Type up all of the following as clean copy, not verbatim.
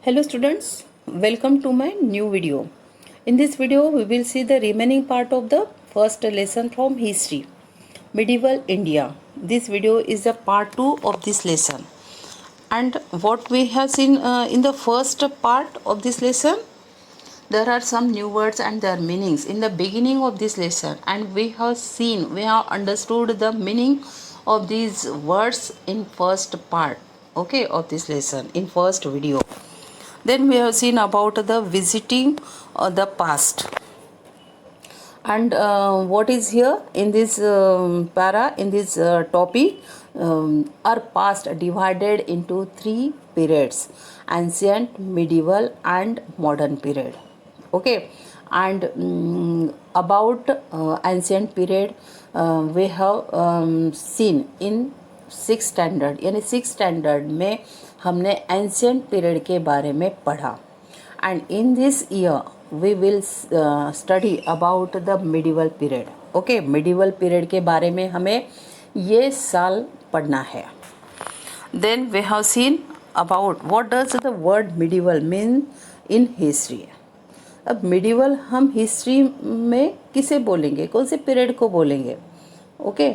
Hello students, welcome to my new video. In this video we will see the remaining part of the first lesson from history, medieval India. This video is the part 2 of this lesson. And what we have seen in the first part of this lesson, there are some new words and their meanings in the beginning of this lesson, and we have understood the meaning of these words in first part, okay, of this lesson in first video. Then we have seen about the visiting the past, and what is here in this para, in this topic, our past divided into three periods: ancient, medieval and modern period. Okay. And about ancient period, we have seen in six standard, यानी six standard में हमने ancient period के बारे में पढ़ा. And in this year we will study about the medieval period. Okay, medieval period के बारे में हमें ये साल पढ़ना है. Then we have seen about what does the word medieval mean in history. अब मिडिवल हम हिस्ट्री में किसे बोलेंगे, कौन से पीरियड को बोलेंगे? Okay,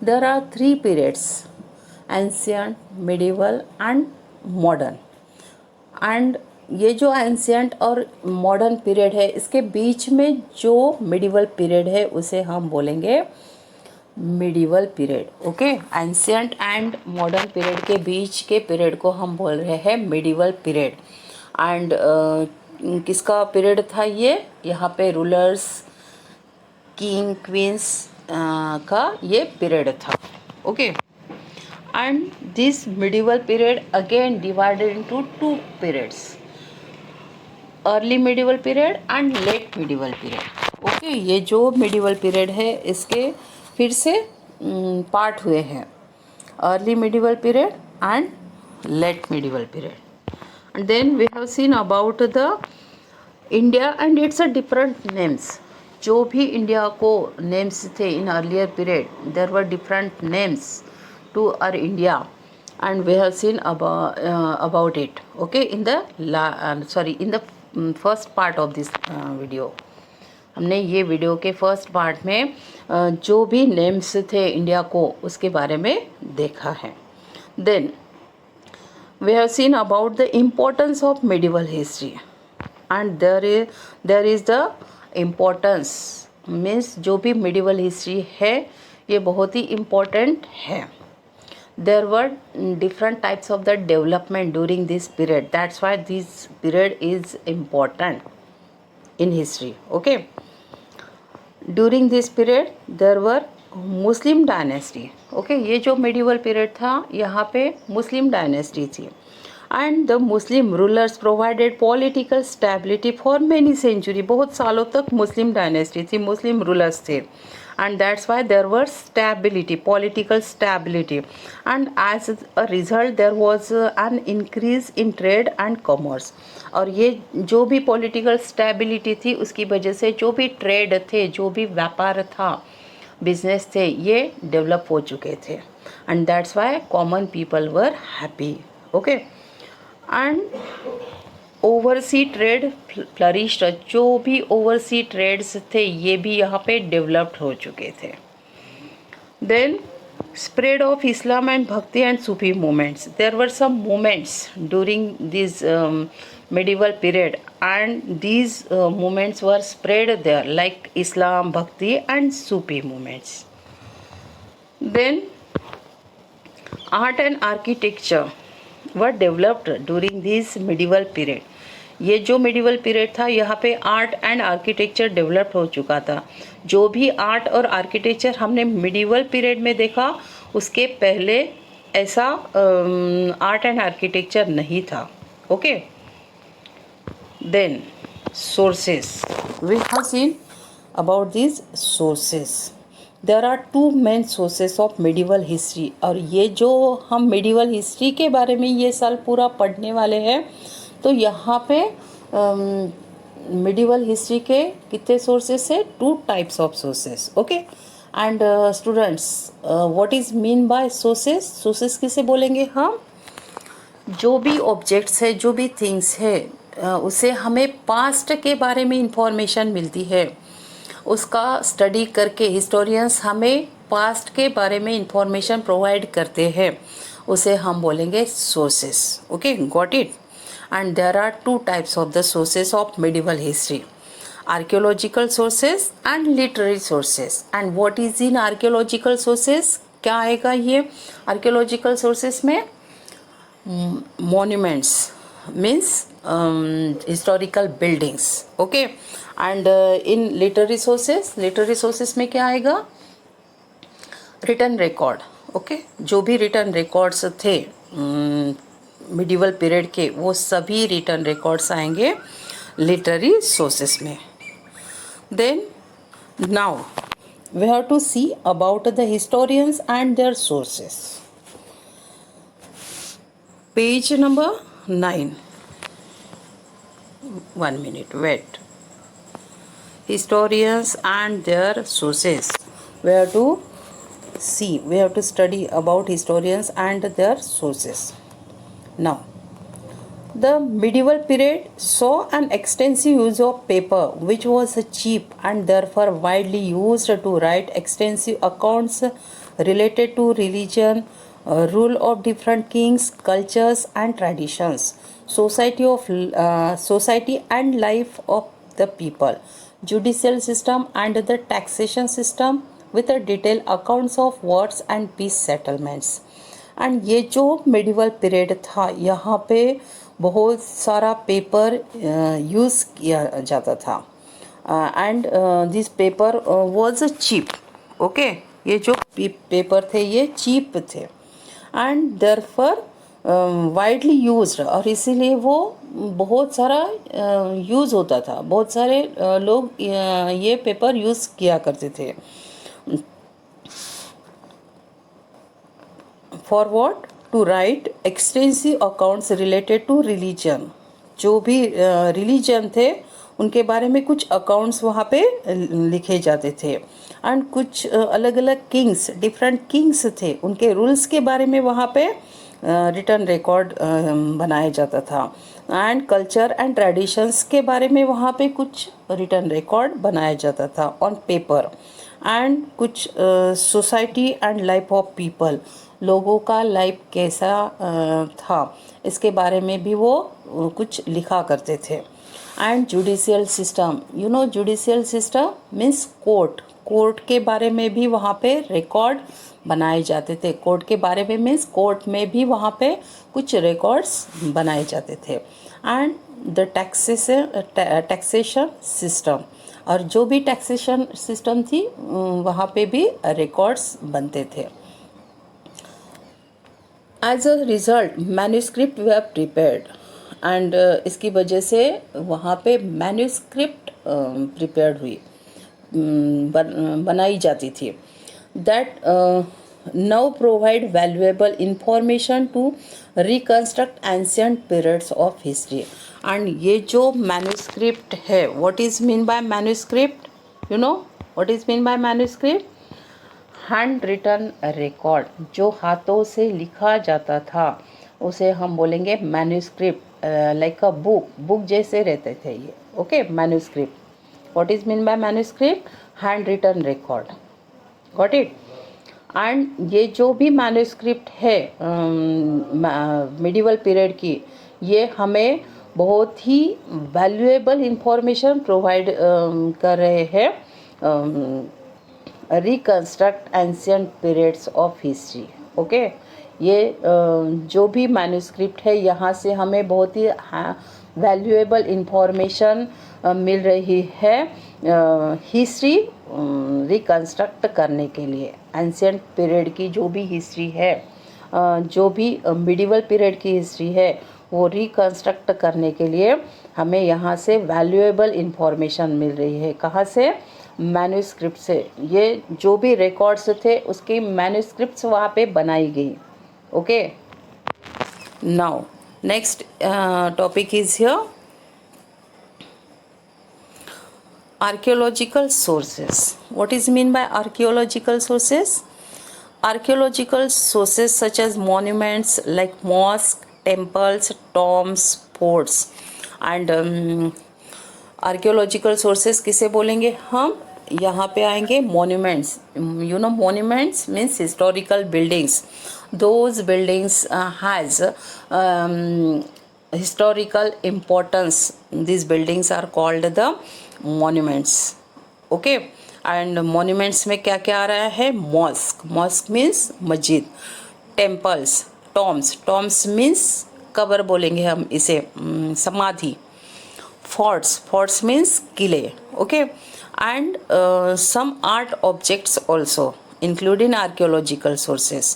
there are three periods: ancient, medieval and modern. And ये जो एंशियंट और मॉडर्न पीरियड है, इसके बीच में जो मिडिवल पीरियड है उसे हम बोलेंगे medieval period. Okay, ancient and modern period के बीच के पीरियड को हम बोल रहे हैं मिडिवल पीरियड. एंड किसका पीरियड था ये? यहाँ पे रूलर्स, किंग, क्वींस का ये पीरियड था. Okay. And this medieval period again divided into two periods: early medieval period and late medieval period. Okay, ये जो medieval period है इसके फिर से पार्ट हुए हैं: early medieval period and late medieval period. And then we have seen about the India and its different names. जो भी इंडिया को नेम्स थे in earlier period, there were different names to our India, and we have seen about it. Okay, in the in the first part of this video. हमने ये video के first part में जो भी names थे India को उसके बारे में देखा है. Then we have seen about the importance of medieval history, and there is the importance means जो भी medieval history है ये बहुत ही important है. There were different types of the development during this period. That's why this period is important in history. Okay. During this period there were Muslim dynasty. Okay, ये जो medieval period था यहाँ पे Muslim dynasty थी. And the Muslim rulers provided political stability for many centuries. बहुत सालों तक Muslim dynasty थी, Muslim rulers थे. And that's why there was stability, political stability, and as a result there was an increase in trade and commerce. और ये जो भी political stability थी उसकी वजह से जो भी trade थे, जो भी व्यापार था, business थे, ये develop हो चुके थे. And that's why common people were happy. Okay. And oversee trade flourished. जो भी ओवरसी ट्रेड्स थे ये भी यहाँ पे डेवलप्ड हो चुके थे. Then spread of Islam and bhakti and Sufi movements. There were some movements during this medieval period, and these movements were spread there like Islam, Bhakti and Sufi movements. Then art and architecture were developed during this medieval period. ये जो medieval period था यहाँ पे art and architecture develop हो चुका था. जो भी आर्ट और आर्किटेक्चर हमने medieval period में देखा उसके पहले ऐसा आर्ट एंड आर्किटेक्चर नहीं था. Okay. Then sources, we have seen about these sources. There are two main sources of medieval history. और ये जो हम मेडिवल हिस्ट्री के बारे में ये साल पूरा पढ़ने वाले हैं, तो यहाँ पे मेडिवल हिस्ट्री के कितने सोर्सेस है? To types of sources. Okay. And students, what is mean bye sources? Sources किसे बोलेंगे हम? जो भी ऑब्जेक्ट्स है, जो भी थिंग्स है, उसे हमें पास्ट के बारे में इंफॉर्मेशन मिलती है। उसका स्टडी करके हिस्टोरियंस हमें पास्ट के बारे में इंफॉर्मेशन प्रोवाइड करते हैं, उसे हम बोलेंगे sources. Okay, got it. And there are two types of the sources of medieval history: archaeological sources and literary sources. And what is in archaeological sources? क्या आएगा ये आर्कियोलॉजिकल सोर्सेस में? monuments means historical buildings. Okay, and in literary sources में क्या आएगा? written record. okay, जो भी written records थे medieval period के, वो सभी written records आएंगे literary sources में. Then now we have to see about the historians and their sources. Page number 9. 1 minute, wait. Historians and their sources. We have to see, we have to study about historians and their sources. Now, the medieval period saw an extensive use of paper, which was cheap and therefore widely used to write extensive accounts related to religion, rule of different kings, cultures and traditions, society and life of the people, judicial system and the taxation system with a detailed accounts of wars and peace settlements. And ये जो medieval period था, यहाँ पे बहुत सारा paper use किया जाता था and this paper was cheap. Okay, ये जो पेपर थे ये चीप थे एंड देयरफॉर वाइडली यूज्ड, और इसीलिए वो बहुत सारा यूज़ होता था, बहुत सारे लोग ये पेपर यूज़ किया करते थे. For what? To write extensive accounts related to religion. जो भी रिलीजन थे उनके बारे में कुछ अकाउंट्स वहाँ पे लिखे जाते थे एंड कुछ अलग अलग किंग्स, डिफरेंट किंग्स थे, उनके रूल्स के बारे में वहाँ पे रिटर्न रिकॉर्ड बनाया जाता था एंड कल्चर एंड ट्रेडिशंस के बारे में वहाँ पे कुछ रिटर्न रिकॉर्ड बनाया जाता था ऑन पेपर एंड कुछ society and life of people, लोगों का लाइफ कैसा था इसके बारे में भी वो कुछ लिखा करते थे. And judicial system, you know judicial system means court के बारे में भी वहाँ पे रिकॉर्ड बनाए जाते थे. कोर्ट के बारे में मीन्स कोर्ट में भी वहाँ पे कुछ रिकॉर्ड्स बनाए जाते थे. एंड द टैक्सेशन सिस्टम, और जो भी टैक्सेशन सिस्टम थी वहाँ पे भी रिकॉर्ड्स बनते थे. As a result manuscript were prepared and इसकी वजह से वहाँ पे मैन्यूस्क्रिप्ट प्रिपेयर्ड हुई, बनाई जाती थी. That now provide valuable information to reconstruct ancient periods of history. And ये जो मैन्यूस्क्रिप्ट है, what is mean by manuscript? You know what is mean by manuscript? Hand written record, जो हाथों से लिखा जाता था उसे हम बोलेंगे मैन्यूस्क्रिप्ट. लाइक अ बुक जैसे रहते थे ये. Okay, manuscript. What is mean by manuscript? Hand written record. Got it. And ये जो भी मैन्यूस्क्रिप्ट है मिडिवल पीरियड की, ये हमें बहुत ही वैल्यूएबल इंफॉर्मेशन प्रोवाइड कर रहे हैं reconstruct ancient periods of history. Okay, ये जो भी मैन्यूस्क्रिप्ट है यहाँ से हमें बहुत ही वैल्यूएबल इंफॉर्मेशन मिल रही है हिस्ट्री रिकन्स्ट्रक्ट करने के लिए. एंशियंट पीरियड की जो भी हिस्ट्री है, जो भी मिडिवल पीरियड की हिस्ट्री है, वो रिकन्स्ट्रक्ट करने के लिए हमें यहाँ से वैल्यूएबल इंफॉर्मेशन मिल रही है. कहाँ से? मैन्यूस्क्रिप्ट से. ये जो भी रिकॉर्ड्स थे उसकी मैन्यूस्क्रिप्ट्स वहाँ पे बनाई गई. Okay, now next topic is here archaeological sources. What is mean by archaeological sources? Archaeological sources such as monuments like mosques, temples, tombs, forts. And archaeological sources किसे बोलेंगे हम? यहाँ पे आएंगे monuments. You know monuments means historical buildings. Those buildings has historical importance. These buildings are called the monuments. Okay. And monuments में क्या क्या आ रहा है? मॉस्क. मॉस्क मीन्स मस्जिद. टेम्पल्स. टॉम्स मीन्स कब्र बोलेंगे हम इसे, समाधि. फोर्ट्स मीन्स किले. Okay. And some art objects also include in archaeological sources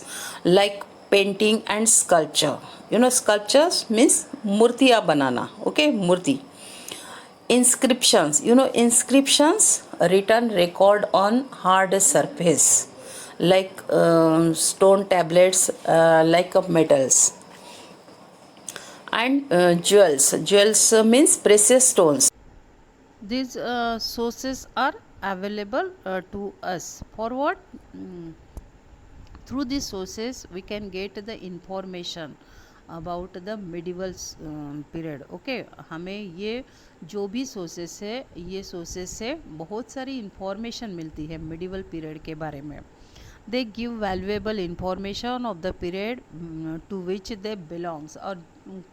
like painting and sculpture. You know sculptures means मूर्तियाँ बनाना. Okay, Murthy. Inscriptions, you know inscriptions, written record on hard surface like stone tablets, like of metals. And jewels means precious stones. These sources are available to us for what? Through these sources we can get the information about the medieval period. Okay, हमें ये जो भी sources है, ये sources से बहुत सारी information मिलती है मिडिवल पीरियड के बारे में. They give valuable information of the period to which they belongs. और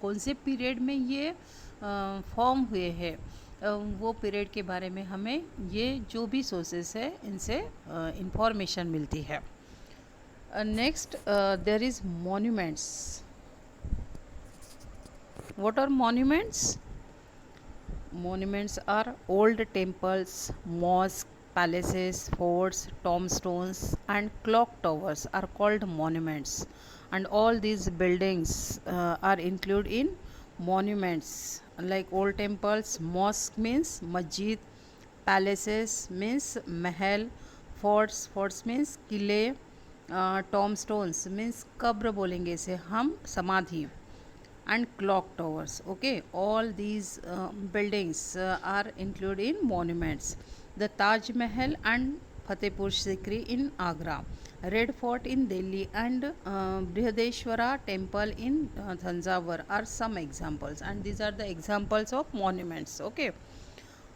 कौन से पीरियड में ये फॉर्म हुए हैं, वो पीरियड के बारे में हमें ये जो भी सोर्सेस है इनसे इंफॉर्मेशन मिलती है. Next there is monuments. What are monuments? Monuments are old temples, mosques, palaces, forts, tombstones and clock towers are called monuments, and all these buildings are included in monuments. Like old temples, mosque means masjid, palaces means mahal, forts means किले, tombstones means कब्र बोलेंगे इसे हम, समाधि. And clock towers. Okay, all these buildings are included in monuments. The Taj Mahal and Fatehpur Sikri in Agra, Red Fort in Delhi and Brihadeshwara temple in Thanjavur are some examples, and these are the examples of monuments. Okay,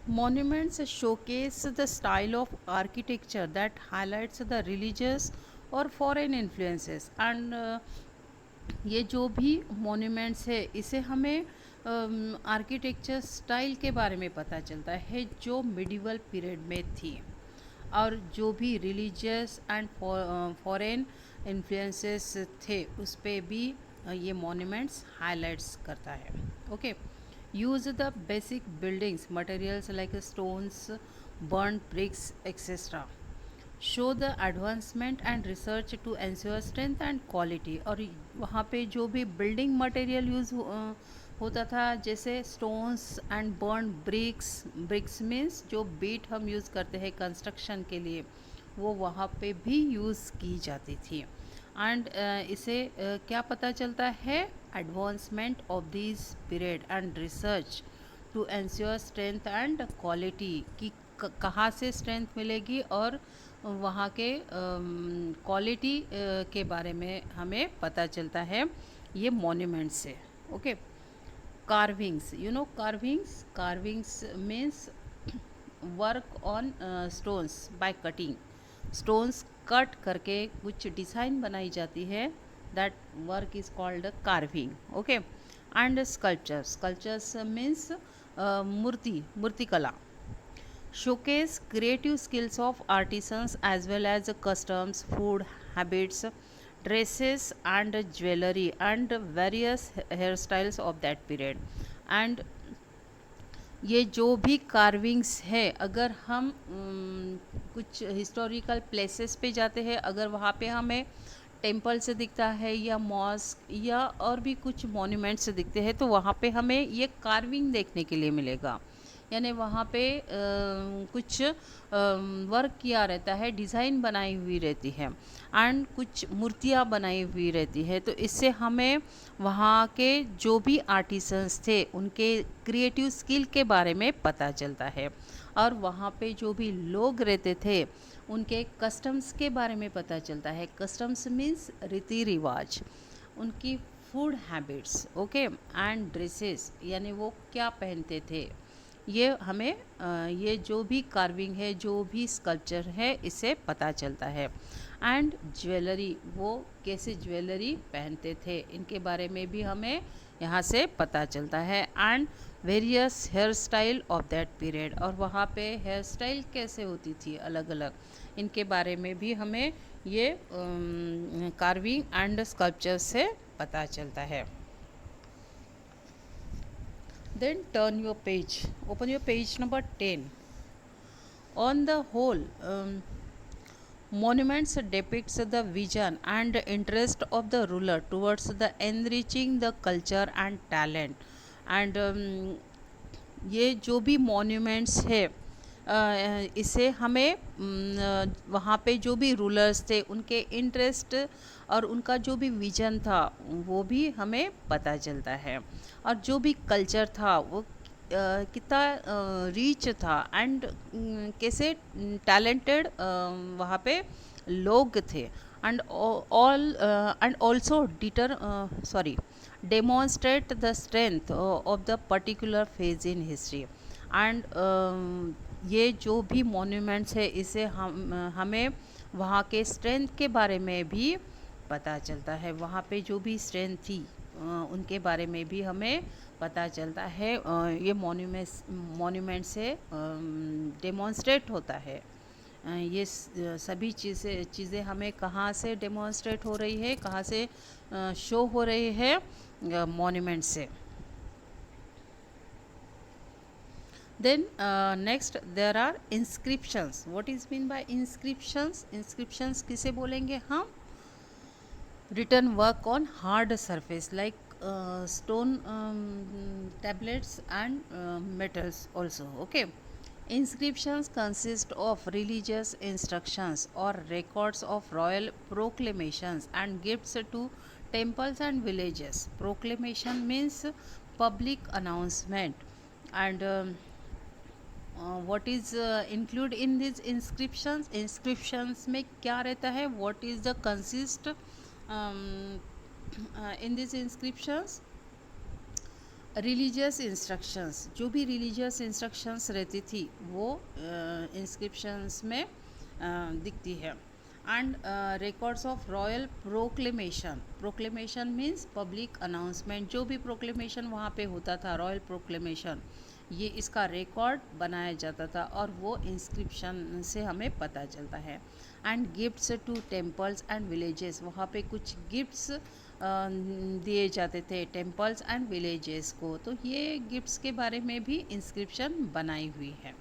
monuments showcase the style of architecture that highlights the religious or foreign influences. And ये जो भी monuments है इसे हमें architecture style के बारे में पता चलता है जो मिडिवल पीरियड में थी, और जो भी रिलीजियस एंड फॉरेन इन्फ्लुएंसेस थे उस पर भी ये मोन्यूमेंट्स हाइलाइट्स करता है. Okay. Use the basic buildings materials like stones, burn bricks etcetera. Show the advancement and research to ensure strength and quality. और वहाँ पे जो भी बिल्डिंग मटेरियल यूज़ होता था, जैसे stones and burn bricks means जो बीट हम यूज़ करते हैं कंस्ट्रक्शन के लिए, वो वहाँ पे भी यूज़ की जाती थी. एंड इसे क्या पता चलता है? Advancement of this period and research to ensure strength and quality, कि कहाँ से स्ट्रेंथ मिलेगी और वहाँ के क्वालिटी के बारे में हमें पता चलता है ये मॉन्यूमेंट से. Okay. Carvings. You know carvings means work on stones by cutting. Stones cut करके कुछ डिज़ाइन बनाई जाती है, that work is called carving. Okay. And sculptures means मूर्ति कला. Showcase creative skills of artisans as well as customs, food, habits, dresses and jewelry and various hairstyles of that period. And ये जो भी carvings है, अगर हम कुछ historical places पे जाते हैं, अगर वहाँ पे हमें टेम्पल से दिखता है या मॉस्क या और भी कुछ मॉन्यूमेंट से दिखते हैं, तो वहाँ पे हमें ये कार्विंग देखने के लिए मिलेगा. यानी वहाँ पे कुछ वर्क किया रहता है, डिज़ाइन बनाई हुई रहती है एंड कुछ मूर्तियाँ बनाई हुई रहती है. तो इससे हमें वहाँ के जो भी आर्टिसंस थे उनके क्रिएटिव स्किल के बारे में पता चलता है, और वहाँ पे जो भी लोग रहते थे उनके कस्टम्स के बारे में पता चलता है. कस्टम्स मीन्स रीति रिवाज, उनकी food habits, okay, and dresses, यानी वो क्या पहनते थे, ये हमें ये जो भी कार्विंग है, जो भी स्कल्पचर है, इससे पता चलता है। एंड ज्वेलरी, वो कैसे ज्वेलरी पहनते थे, इनके बारे में भी हमें यहाँ से पता चलता है। And various hair style of that period, और वहाँ पे हेयर स्टाइल कैसे होती थी अलग अलग, इनके बारे में भी हमें ये कार्विंग एंड स्कल्पचर से पता चलता है। Then turn your page, open your page number 10. On the whole, monuments depicts the vision and interest of the ruler towards the enriching the culture and talent. And ये जो भी monuments है, इसे हमें वहाँ पे जो भी रूलर्स थे उनके इंटरेस्ट और उनका जो भी विजन था वो भी हमें पता चलता है, और जो भी कल्चर था वो कितना रीच था, एंड कैसे टैलेंटेड वहाँ पे लोग थे, and all and also demonstrate the strength of the particular phase in history. And ये जो भी मॉन्यूमेंट्स है, इसे हमें वहाँ के स्ट्रेंथ के बारे में भी पता चलता है, वहाँ पे जो भी स्ट्रेंथ थी उनके बारे में भी हमें पता चलता है। ये मॉन्यूमेंट से डेमोन्स्ट्रेट होता है। ये सभी चीज़ें हमें कहाँ से डेमोन्स्ट्रेट हो रही है, कहाँ से शो हो रही है, मॉन्यूमेंट से। Then next there are inscriptions. What is mean by inscriptions? Inscriptions किसे बोलेंगे हम? Written work on hard surface like stone tablets and metals also. Okay. Inscriptions consist of religious instructions or records of royal proclamations and gifts to temples and villages. Proclamation means public announcement, and what is include in these inscriptions? Inscriptions में क्या रहता है? What is the consist in these inscriptions? Religious instructions, जो भी religious instructions रहती थी वो inscriptions में दिखती है। And records of royal proclamation, proclamation means public announcement, जो भी प्रोक्लेमेशन वहाँ पे होता था, रॉयल प्रोक्लेमेशन, ये इसका रिकॉर्ड बनाया जाता था और वो इंस्क्रिप्शन से हमें पता चलता है। And gifts to temples and villages, वहाँ पे कुछ गिफ्ट्स दिए जाते थे टेम्पल्स एंड विलेजेस को, तो ये गिफ्ट्स के बारे में भी इंस्क्रिप्शन बनाई हुई है,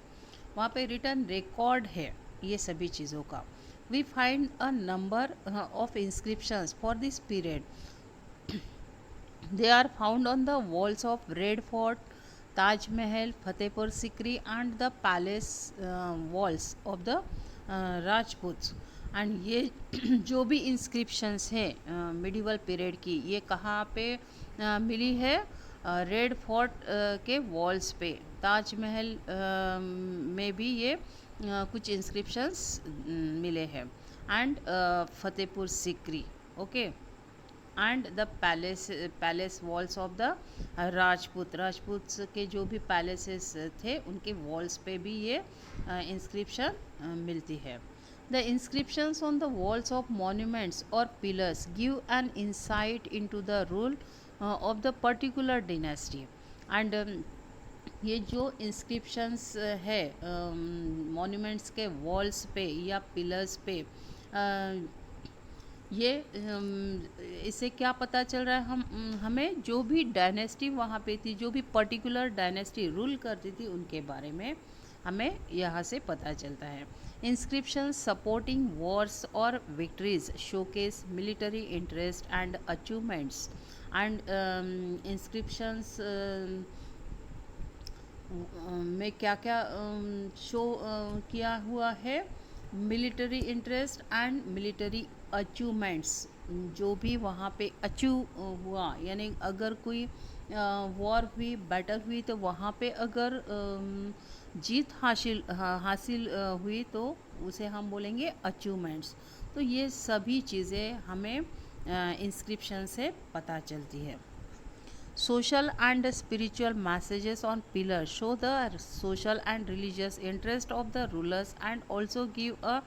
वहाँ पे रिटर्न रिकॉर्ड है ये सभी चीज़ों का। We find a number of inscriptions for this period, they are found on the walls of Red Fort, Taj Mahal, Fatehpur Sikri and the palace walls of the Rajputs. And ये जो भी इंस्क्रिप्शंस हैं मिडिवल पीरियड की, ये कहाँ पे मिली है? रेड फोर्ट के वॉल्स पे, ताजमहल में भी ये कुछ इंस्क्रिप्शंस मिले हैं, and Fatehpur Sikri, okay, and the palace walls of the Rajputs के जो भी पैलेसेस थे उनके वॉल्स पे भी ये इंस्क्रिप्शन मिलती है। The inscriptions on the walls of monuments or pillars give an insight into the rule of the particular dynasty. And ये जो इंस्क्रिप्शंस है मॉन्यूमेंट्स के वॉल्स पे या पिलर्स पे, ये इससे क्या पता चल रहा है हमें जो भी डायनेस्टी वहाँ पे थी, जो भी पर्टिकुलर डायनेस्टी रूल करती थी उनके बारे में हमें यहाँ से पता चलता है। इंस्क्रिप्शन सपोर्टिंग वॉर्स और victories showcase military interest and achievements. And inscriptions में क्या क्या शो किया हुआ है? Military interest and military achievements, जो भी वहाँ पे अचीव हुआ, यानी अगर कोई वॉर हुई, बैटल हुई, तो वहाँ पे अगर जीत हासिल हुई तो उसे हम बोलेंगे अचीवमेंट्स। तो ये सभी चीज़ें हमें इंस्क्रिप्शन से पता चलती है। Social and spiritual messages on pillars show the social and religious interest of the rulers and also give a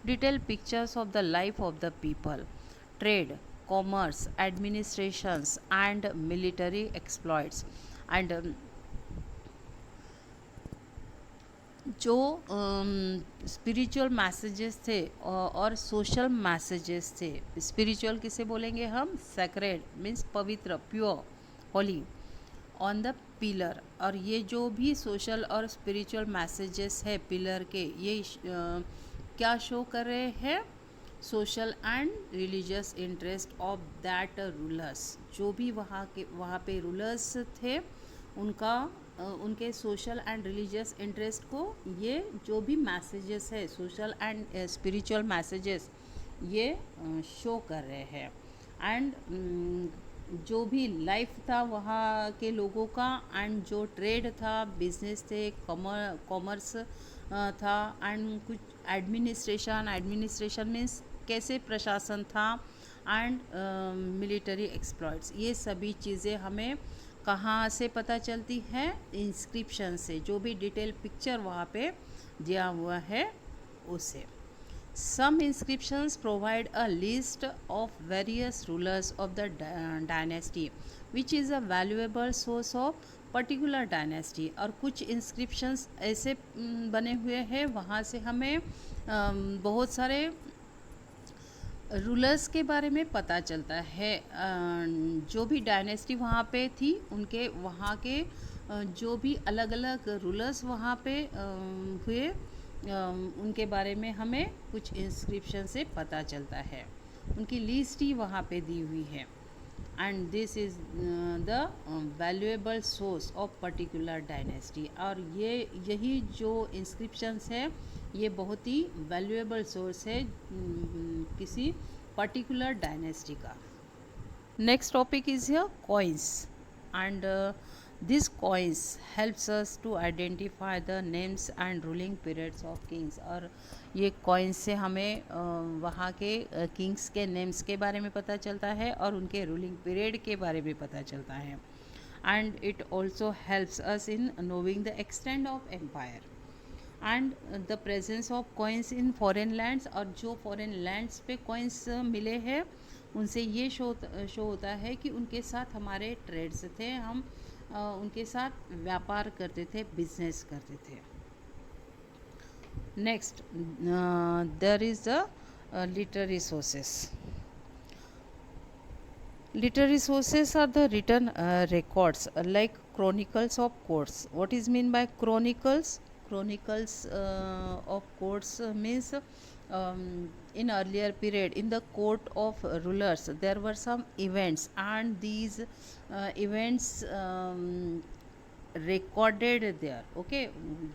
detailed pictures of the life of the people, trade, commerce, administrations, and military exploits. And जो spiritual messages थे और social messages थे, spiritual किसे बोलेंगे हम, sacred means पवित्र, pure, Holi, on the pillar. और ये जो भी सोशल और स्पिरिचुअल मैसेजेस है पिलर के, ये क्या शो कर रहे हैं, social and religious interest of that rulers. जो भी वहाँ पे रूलर्स थे उनका उनके सोशल एंड रिलीजियस इंटरेस्ट को ये जो भी मैसेजेस है, सोशल एंड स्पिरिचुअल मैसेजेस, ये शो कर रहे हैं। एंड जो भी लाइफ था वहाँ के लोगों का, एंड जो ट्रेड था, बिजनेस थे, कॉमर्स था, एंड कुछ एडमिनिस्ट्रेशन मीन्स कैसे प्रशासन था, एंड मिलिट्री एक्सप्लॉइट्स, ये सभी चीज़ें हमें कहाँ से पता चलती है, इंस्क्रिप्शन से, जो भी डिटेल पिक्चर वहाँ पे दिया हुआ है उसे। Some inscriptions provide a list of various rulers of the dynasty, which is a valuable source of particular dynasty। और कुछ inscriptions ऐसे बने हुए हैं, वहाँ से हमें बहुत सारे रूलर्स के बारे में पता चलता है। जो भी डायनेस्टी वहाँ पे थी, उनके वहाँ के जो भी अलग अलग रूलर्स वहाँ पे हुए, उनके बारे में हमें कुछ इंस्क्रिप्शन से पता चलता है। उनकी लिस्ट ही वहाँ पे दी हुई है। And this is the valuable source of particular dynasty. और यही जो इंस्क्रिप्शंस है, ये बहुत ही वैल्यूएबल सोर्स है किसी पर्टिकुलर डायनेस्टी का। Next topic is here coins, and this coins helps us to identify the names and ruling periods of kings. और ये कॉइन्स से हमें वहाँ के किंग्स के नेम्स के बारे में पता चलता है और उनके रूलिंग पीरियड के बारे में पता चलता है। And it also helps us in knowing the extent of empire and the presence of coins in foreign lands. और जो फॉरेन लैंड्स पे कॉइन्स मिले हैं, उनसे ये शो होता है कि उनके साथ हमारे ट्रेड्स थे, हम उनके साथ व्यापार करते थे, बिजनेस करते थे। Next there is the literary sources. Literary sources are the written records like chronicles of courts. What is mean by chronicles? Chronicles of courts means in earlier period in the court of rulers there were some events, and these events recorded there. Okay,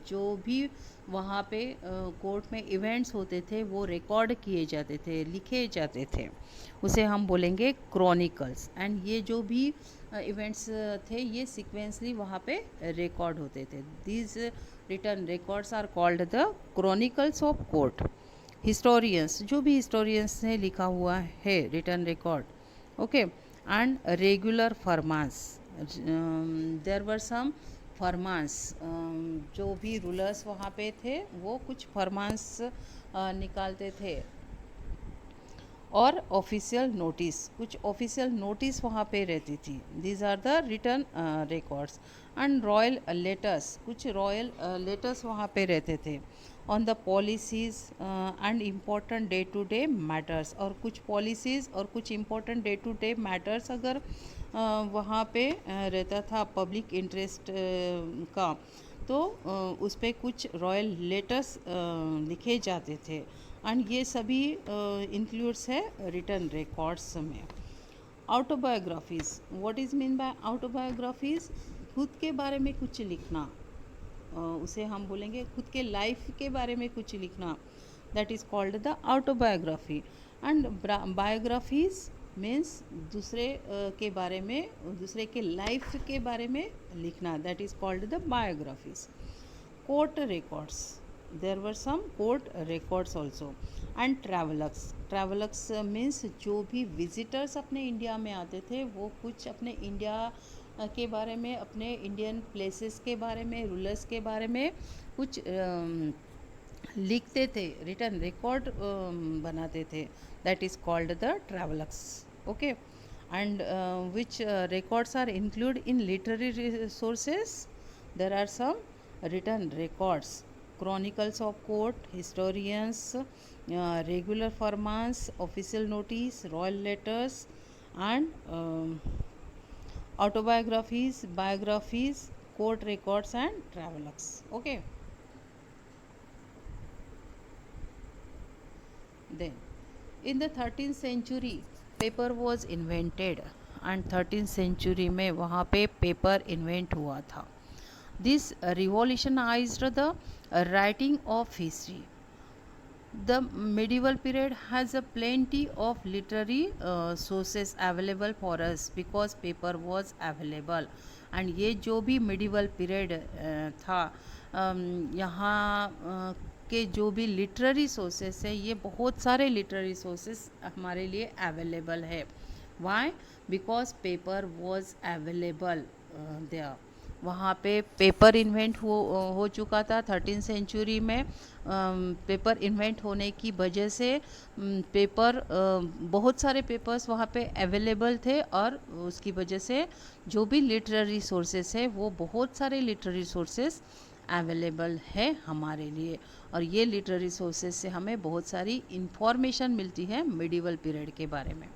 जो भी वहाँ पे court में events होते थे वो record किए जाते थे, लिखे जाते थे, उसे हम बोलेंगे क्रॉनिकल्स। एंड ये जो भी इवेंट्स थे ये सीक्वेंसली वहाँ पे रिकॉर्ड होते थे। These written records are called the chronicles of court. Historians, जो भी हिस्टोरियंस ने लिखा हुआ है written record, okay. And regular farmans, there were some farmans, जो भी रूलर्स वहाँ पे थे वो कुछ फरमान्स निकालते थे। और ऑफिशियल नोटिस, कुछ ऑफिशियल नोटिस वहाँ पे रहती थी। These are the written records. And royal letters, कुछ रॉयल लेटर्स वहाँ पे रहते थे on the policies and important day to day matters. और कुछ पॉलिसीज़ और कुछ important day to day matters अगर वहाँ पे रहता था पब्लिक इंटरेस्ट का, तो उस पर कुछ रॉयल लेटर्स लिखे जाते थे। एंड ये सभी इंक्लूड्स है रिटर्न रिकॉर्ड्स में। Autobiographies, what is mean bye autobiographies? खुद के बारे में कुछ लिखना, उसे हम बोलेंगे खुद के लाइफ के बारे में कुछ लिखना, that is called the autobiography. And biographies means दूसरे के बारे में, दूसरे के लाइफ के बारे में लिखना, that is called the biographies. Court records, there were some court records also। and travelers, travellers means जो भी विजिटर्स अपने इंडिया में आते थे वो कुछ अपने इंडिया के बारे में, अपने इंडियन प्लेसेस के बारे में, रूलर्स के बारे में कुछ लिखते थे, रिटर्न रिकॉर्ड बनाते थे. That is called the travellers. Okay. And which records are included in literary sources. There are some written records, chronicles of court, historians, regular firmans, official notice, royal letters, and autobiographies, biographies, court records, and travelogues. Okay. Then in the 13th century paper was invented and 13th century में वहाँ पे paper invent हुआ था. This revolutionised the writing of history. The medieval period has a plenty of literary sources available for us because paper was available. and ये जो भी medieval period था, यहाँ के जो भी लिटरेरी सोर्सेस है, ये बहुत सारे लिटरेरी सोर्सेस हमारे लिए अवेलेबल है. Why? Because paper was available there. वहाँ पे पेपर इन्वेंट हो चुका था 13th सेंचुरी में. पेपर इन्वेंट होने की वजह से पेपर बहुत सारे पेपर्स वहाँ पे अवेलेबल थे और उसकी वजह से जो भी लिटरेरी सोर्सेस है वो बहुत सारे लिटरेरी सोर्सेस अवेलेबल है हमारे लिए. और ये लिटरेरी सोर्सेज से हमें बहुत सारी इंफॉर्मेशन मिलती है मिडिवल पीरियड के बारे में.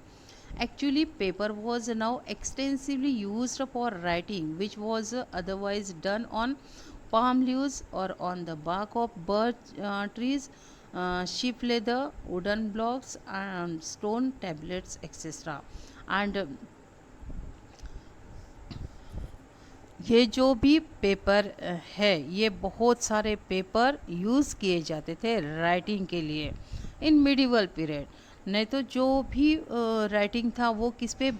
Actually paper was now extensively used for writing which was otherwise done on palm leaves or on the bark of birch trees, sheep leather, wooden blocks, and stone tablets, etc. and ये जो भी paper है, ये बहुत सारे paper use किए जाते थे राइटिंग के लिए इन मिडिवल पीरियड. नहीं तो जो भी राइटिंग था वो किस पे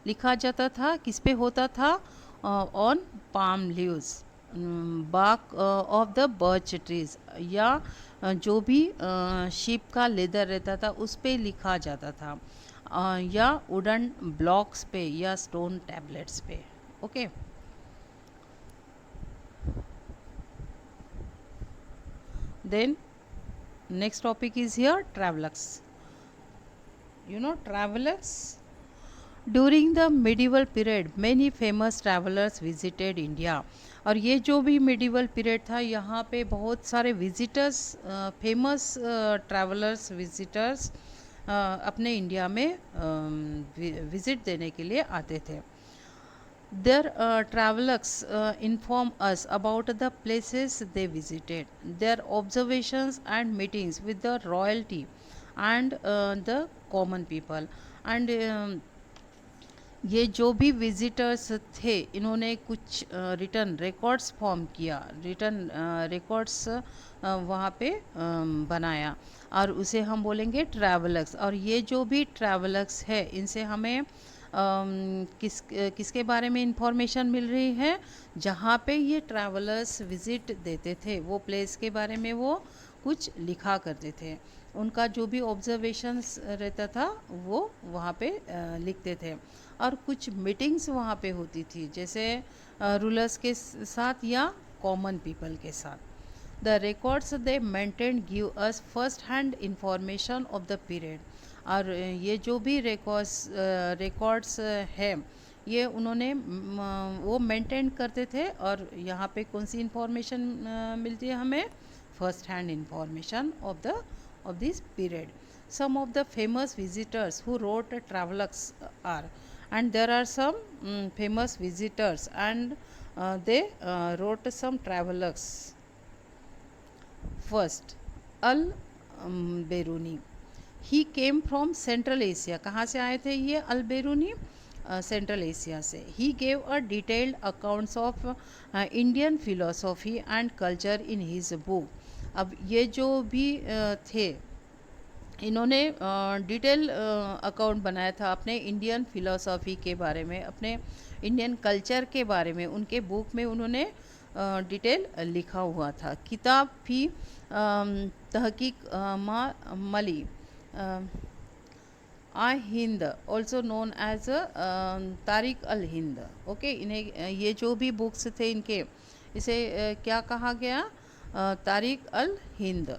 लिखा जाता था, किस पे होता था? On palm leaves, bark of the birch trees, या जो भी शीप का लेदर रहता था उस पे लिखा जाता था, या वुडन ब्लॉक्स पे या स्टोन टैबलेट्स पे. Okay. Then next topic is here travelers. You know travelers. During the medieval period many famous travelers visited India. और ये जो भी medieval period था, यहाँ पे बहुत सारे visitors, famous travelers visitors अपने इंडिया में visit देने के लिए आते थे. Their travelers inform us about the places they visited, their observations and meetings with the royalty and the common people. And ये जो भी विजिटर्स थे, इन्होंने कुछ रिटर्न रिकॉर्ड्स फॉर्म किया, रिटर्न रिकॉर्ड्स वहाँ पे बनाया, और उसे हम बोलेंगे ट्रैवलर्स. और ये जो भी ट्रैवलर्स है, इनसे हमें किसके बारे में इंफॉर्मेशन मिल रही है? जहाँ पे ये ट्रैवलर्स विज़िट देते थे वो प्लेस के बारे में वो कुछ लिखा करते थे. उनका जो भी ऑब्जर्वेशंस रहता था वो वहाँ पे लिखते थे. और कुछ मीटिंग्स वहाँ पे होती थी, जैसे रूलर्स के साथ या कॉमन पीपल के साथ. The records they maintain give us first hand information of the period. और ये जो भी रिकॉर्ड्स है, ये उन्होंने वो मेंटेन करते थे. और यहाँ पे कौन सी इंफॉर्मेशन मिलती है हमें? First hand information of this period. Some of the famous visitors who wrote travelers are, and there are some famous visitors and they wrote some travelers. First, Al-Biruni. He came from Central Asia. कहाँ से आए थे ये Al-Biruni? Central Asia से. He gave a detailed accounts of Indian philosophy and culture in his book. अब ये जो भी थे, इन्होंने डिटेल अकाउंट बनाया था अपने इंडियन फिलोसॉफी के बारे में, अपने इंडियन कल्चर के बारे में. उनके बुक में उन्होंने डिटेल लिखा हुआ था. किताब भी Tahqiq Mali ai Hind also known as Tarikh al Hind. Okay, इन्हें ये जो भी बुक्स थे इनके, इसे क्या कहा गया? Tarikh al Hind.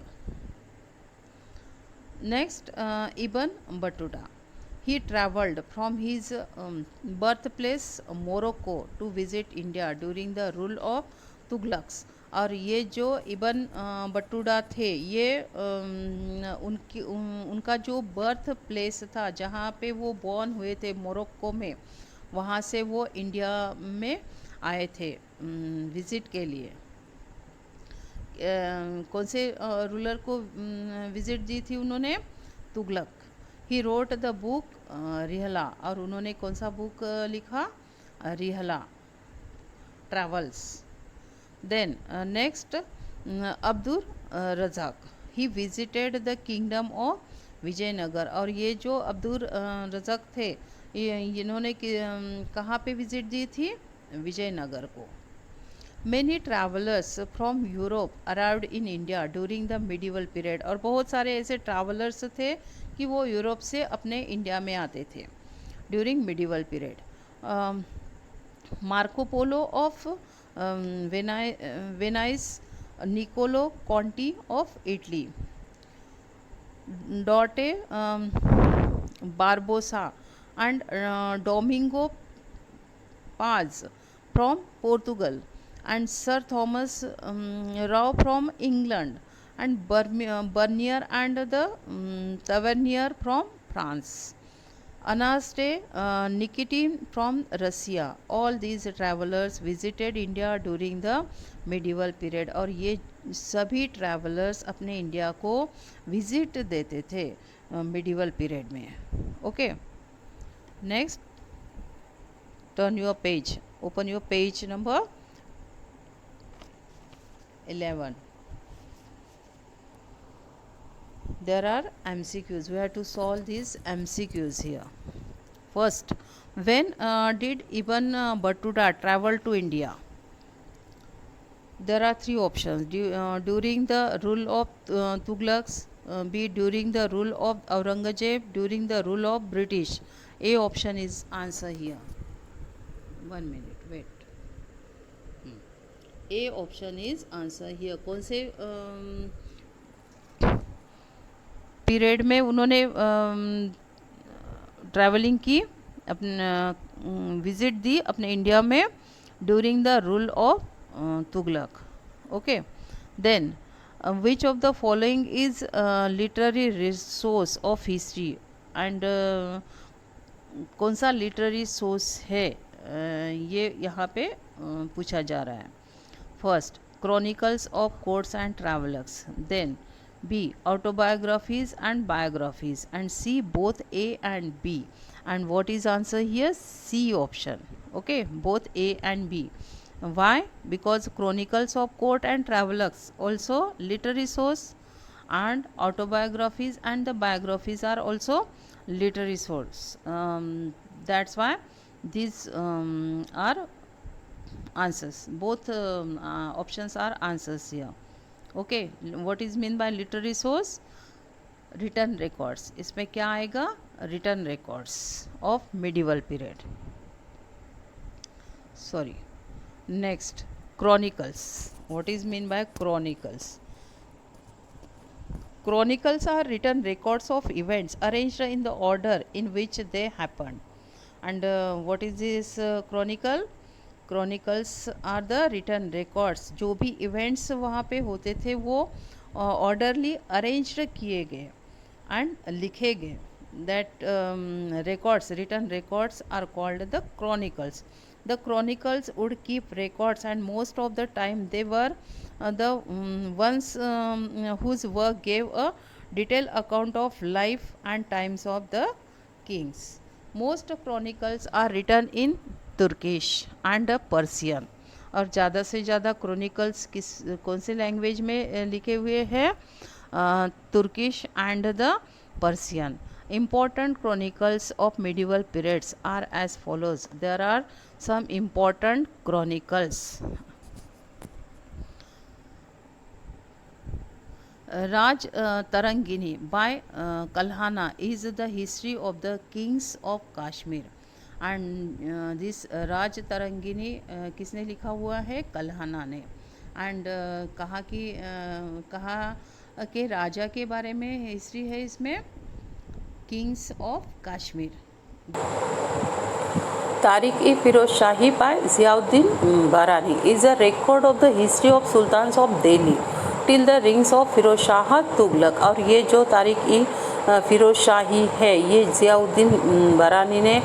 Next, Ibn Battuta. He travelled from his birthplace Morocco to visit India during the rule of Tughlaqs. और ये जो इबन बटूटा थे, ये उनका जो बर्थ प्लेस था, जहाँ पे वो बॉर्न हुए थे मोरक्को में, वहाँ से वो इंडिया में आए थे विज़िट के लिए। कौन से रूलर को विज़िट दी थी उन्होंने? Tughlaq. He wrote the book Rihla. और उन्होंने कौन सा बुक लिखा? Rihla travels. Then next, Abdul Razzaq. He visited the kingdom of Vijayanagar. और ये जो अब्दुल रज़ाक थे, इन्होंने कहाँ पे विज़िट दी थी? विजयनगर को। Many travelers from Europe arrived in India during the medieval period। और बहुत सारे ऐसे ट्रैवलर्स थे कि वो यूरोप से अपने इंडिया में आते थे during medieval period। Marco Polo of Venice, Niccolo Conti of Italy, डॉटे Barbosa and Domingo Paes from Portugal, and Sir Thomas Rowe from England, and Bernier and the Tavernier from France, Anastaste Nikitin from Russia। All these travelers visited India during the medieval period। और ये सभी travellers अपने India को visit देते थे medieval period में। Okay, next, turn your page, open your page number 11। there are MCQs, we have to solve these MCQs here। first, when did Ibn Battuta travel to India? there are three options: during the rule of Tughlaqs, B during the rule of Aurangzeb, during the rule of British। A option is answer here। 1 minute wait। A option is answer here. कौन से period में उन्होंने travelling की, अपने visit दी अपने India में? During the rule of Tughlaq. Okay, then which of the following is literary resource of history, and कौन सा लिटरेरी सोर्स है ये यहाँ पे पूछा जा रहा है। First, chronicles of courts and travellers, then B autobiographies and biographies, and C both A and B। and what is answer here? C option। okay, both A and B। why? because chronicles of court and travelers also literary source, and autobiographies and the biographies are also literary source। that's why these are answers, both options are answers here। Okay, what is mean bye literary source? Return records. इसमें क्या आएगा? Return records of medieval period. Sorry, next, chronicles. What is mean bye chronicles? Chronicles are written records of events arranged in the order in which they happened। and what is this chronicle? Chronicles are the written records। जो भी events वहाँ पे होते थे वो orderly arranged किए गए and लिखे गए। that records, written records are called the chronicles। the chronicles would keep records, and most of the time they were the ones whose work gave a detailed account of life and times of the kings। most chronicles are written in Turkish and Persian। और ज़्यादा से ज़्यादा chronicles कौन से language में लिखे हुए हैं? Turkish and the Persian. important chronicles of medieval periods are as follows। there are some important chronicles। Raj Tarangini by Kalhana is the history of the kings of Kashmir. And this Raj Tarangini किसने लिखा हुआ है? कल्हाना ने. And कहा के राजा के बारे में हिस्ट्री है इसमें, Kings of Kashmir. Tariq-e-Firoz Shahi by Ziauddin Barani is a record of the history of sultans of Delhi till the reigns of Firoz Shah Tughlaq. और ये जो तारिक-ई-फिरोज शाही है ये ज़ियाउद्दीन बरानी ने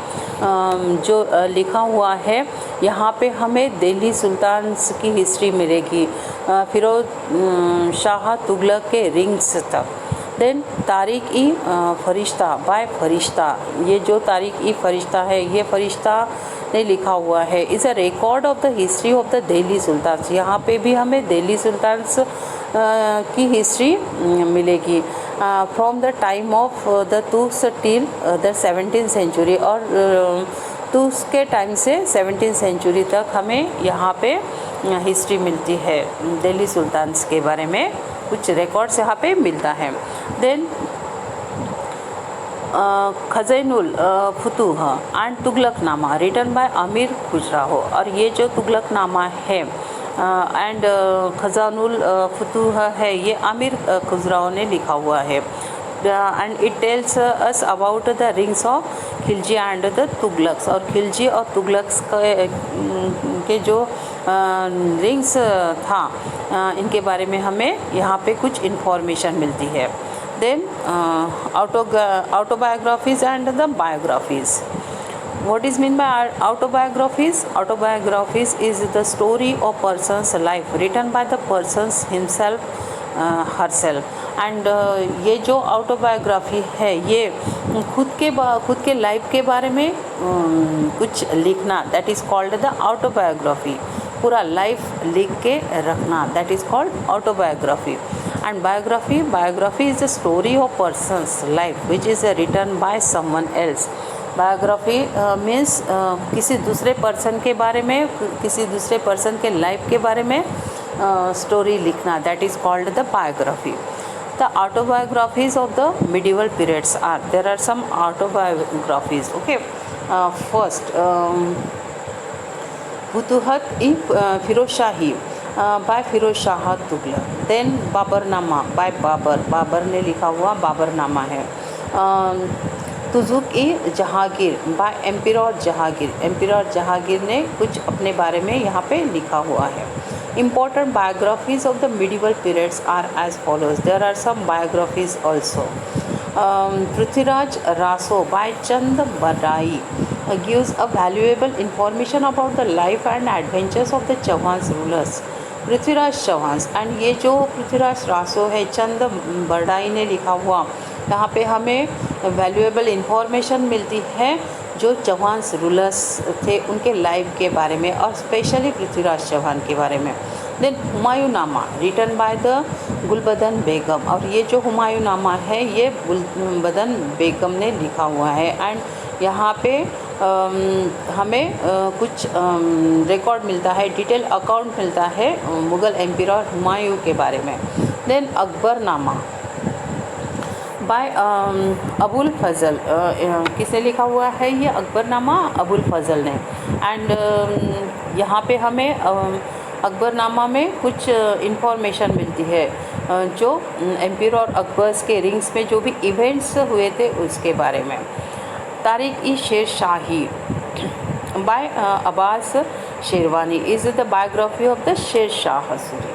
जो लिखा हुआ है. यहाँ पे हमें दिल्ली सुल्तान्स की हिस्ट्री मिलेगी फिरोज शाह तुगलक के रिंग्स तक. देन तारिक-ई-फरिश्ता बाय फरिश्ता, ये जो तारिक-ई-फरिश्ता है ये फरिश्ता ने लिखा हुआ है. Is a record of the history of the Delhi sultans. यहाँ पे भी हमें दिल्ली सुल्तान्स की हिस्ट्री मिलेगी from the time of the Turks till the 17th century. और तुर्क्स के टाइम से 17th सेंचुरी तक हमें यहाँ पे हिस्ट्री मिलती है. दिल्ली सुल्तान्स के बारे में कुछ रिकॉर्ड्स यहाँ पे मिलता है. Then Khazainul Futuh and Tughlaqnama written by Amir Khusrau. और ये जो तुगलकनामा है एंड खज़ानुल फुतूह है ये अमीर खुजराहो ने लिखा हुआ है. And it tells us about the rings of Khilji and the Tughlaqs. और खिलजी और तुगलक्स के जो रिंग्स था इनके बारे में हमें यहाँ पे कुछ इन्फॉर्मेशन मिलती है. Then autobiographies and the biographies. What is mean by autobiographies? Autobiographies is the story of person's life written by the person's himself herself. And ये जो ऑटोबायोग्राफी है ये खुद के लाइफ के बारे में कुछ लिखना, that is called the autobiography. पूरा लाइफ लिख के रखना, that is called autobiography. And biography is the story of persons life which is written by someone else. Biography means किसी दूसरे पर्सन के बारे में, किसी दूसरे पर्सन के लाइफ के बारे में स्टोरी लिखना, that is called the biography. The autobiographies of the medieval periods are, there are some autobiographies. Okay, first Futuhat-e-Firoz Shahi by Firoz Shah Tughlaq. Then Baburnama by Babur ने लिखा हुआ बाबरनामा है. तुज़ुक-ए-जहांगीर बाय एम्पिरर जहांगीर ने कुछ अपने बारे में यहाँ पे लिखा हुआ है. Important biographies of the medieval periods are as follows. There are some biographies also. Prithviraj Raso by Chand Badai gives a valuable information about the life and adventures of the Chauhan rulers. Prithviraj Chauhan. And ये जो पृथ्वीराज रासो है चंद बड़ाई ने लिखा हुआ, यहाँ पे हमें वैल्यूएबल इंफॉर्मेशन मिलती है जो चौहान रूलर्स थे उनके लाइफ के बारे में और स्पेशली पृथ्वीराज चौहान के बारे में. Then Humayunnama written by the Gulbadan Begum. और ये जो हुमायूंनामा है ये गुलबदन बेगम ने लिखा हुआ है. एंड यहाँ पे हमें कुछ रिकॉर्ड मिलता है, डिटेल अकाउंट मिलता है मुग़ल एम्पियर हुमायूं के बारे में. देन अकबरनामा बाय अबुल फजल. किसने लिखा हुआ है ये अकबरनामा? अबुल फजल ने. एंड यहाँ पे हमें अकबरनामा में कुछ इंफॉर्मेशन मिलती है जो एम्पियर अकबर्स के रिंग्स में जो भी इवेंट्स हुए थे उसके बारे में. Tarikh-i-Sher Shahi by Abbas Sherwani is the biography of the Sher Shah Suri.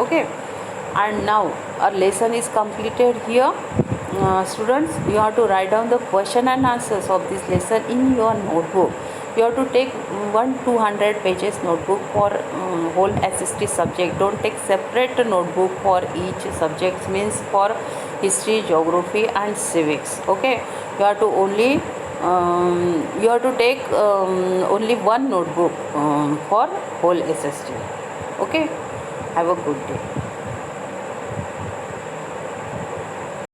Okay, and now our lesson is completed here. Students, you have to write down the question and answers of this lesson in your notebook. You have to take 200 pages notebook for whole SST subject. Don't take separate notebook for each subject, means for history, geography and civics. Okay, you have to take only one notebook for whole SST. Okay, have a good day.